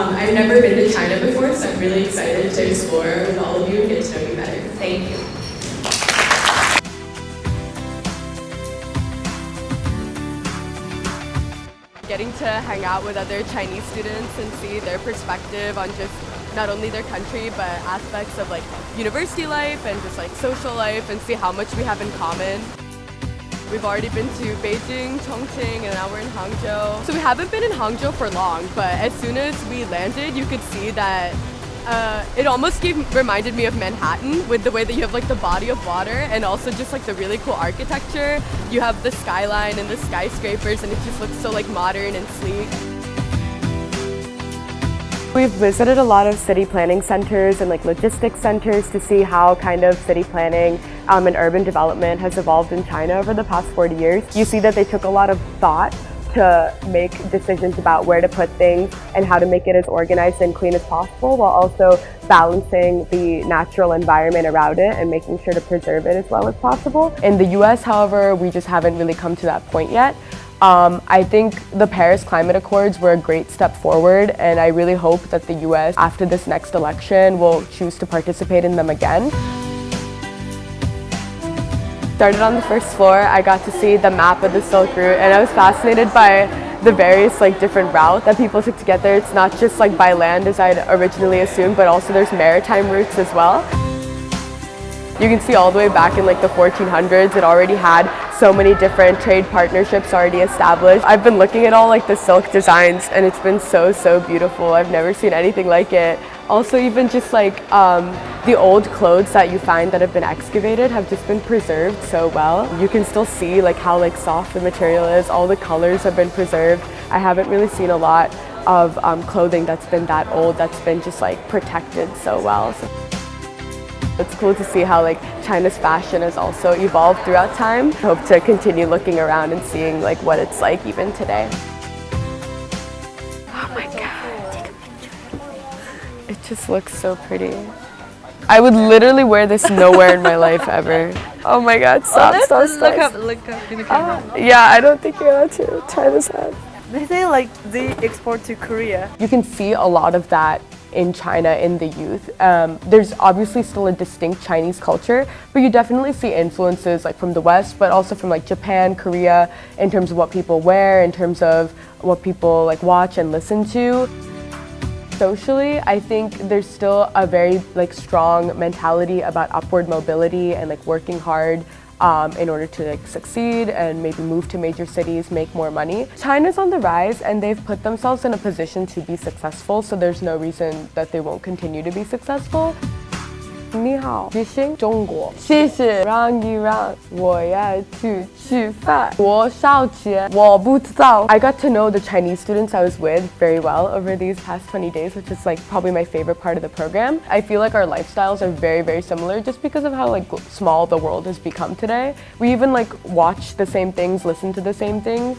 I've never been to China before, so I'm really excited to explore with all of you and get to know you better. Thank you. Getting to hang out with other Chinese students and see their perspective on just not only their country but aspects of like university life and just like social life, and see how much we have in common. We've already been to Beijing, Chongqing, and now we're in Hangzhou. So we haven't been in Hangzhou for long, but as soon as we landed, you could see that it almost reminded me of Manhattan, with the way that you have like the body of water and also just like the really cool architecture. You have the skyline and the skyscrapers, and it just looks so like modern and sleek. We've visited a lot of city planning centers and like logistics centers to see how kind of city planning and urban development has evolved in China over the past 40 years. You see that they took a lot of thought to make decisions about where to put things and how to make it as organized and clean as possible, while also balancing the natural environment around it and making sure to preserve it as well as possible. In the US, however, we just haven't really come to that point yet. I think the Paris Climate Accords were a great step forward, and I really hope that the US, after this next election, will choose to participate in them again. Started on the first floor, I got to see the map of the Silk Route, and I was fascinated by the various like different routes that people took to get there. It's not just like by land as I'd originally assumed, but also there's maritime routes as well. You can see all the way back in like the 1400s, it already had so many different trade partnerships already established. I've been looking at all like the silk designs, and it's been so beautiful. I've never seen anything like it. Also, even just like the old clothes that you find that have been excavated have just been preserved so well. You can still see like how like soft the material is. All the colors have been preserved. I haven't really seen a lot of clothing that's been that old, that's been just like protected so well. So it's cool to see how like China's fashion has also evolved throughout time. I hope to continue looking around and seeing like what it's like even today. Oh my god, take a picture. It just looks so pretty. I would literally wear this nowhere in my life ever. Oh my god, stop. Look up in the camera. Yeah, I don't think you're allowed to try this out. They say like they export to Korea. You can see a lot of that in China in the youth. There's obviously still a distinct Chinese culture, but you definitely see influences like from the West, but also from like Japan, Korea, in terms of what people wear, in terms of what people like watch and listen to. Socially, I think there's still a very like strong mentality about upward mobility and like working hard in order to like succeed and maybe move to major cities, make more money. China's on the rise, and they've put themselves in a position to be successful, so there's no reason that they won't continue to be successful. 你好，举行中国，谢谢让一让，我要去吃饭。多少钱？我不知道。I got to know the Chinese students I was with very well over these past 20 days, which is like probably my favorite part of the program. I feel like our lifestyles are very similar just because of how like small the world has become today. We even like watch the same things, listen to the same things.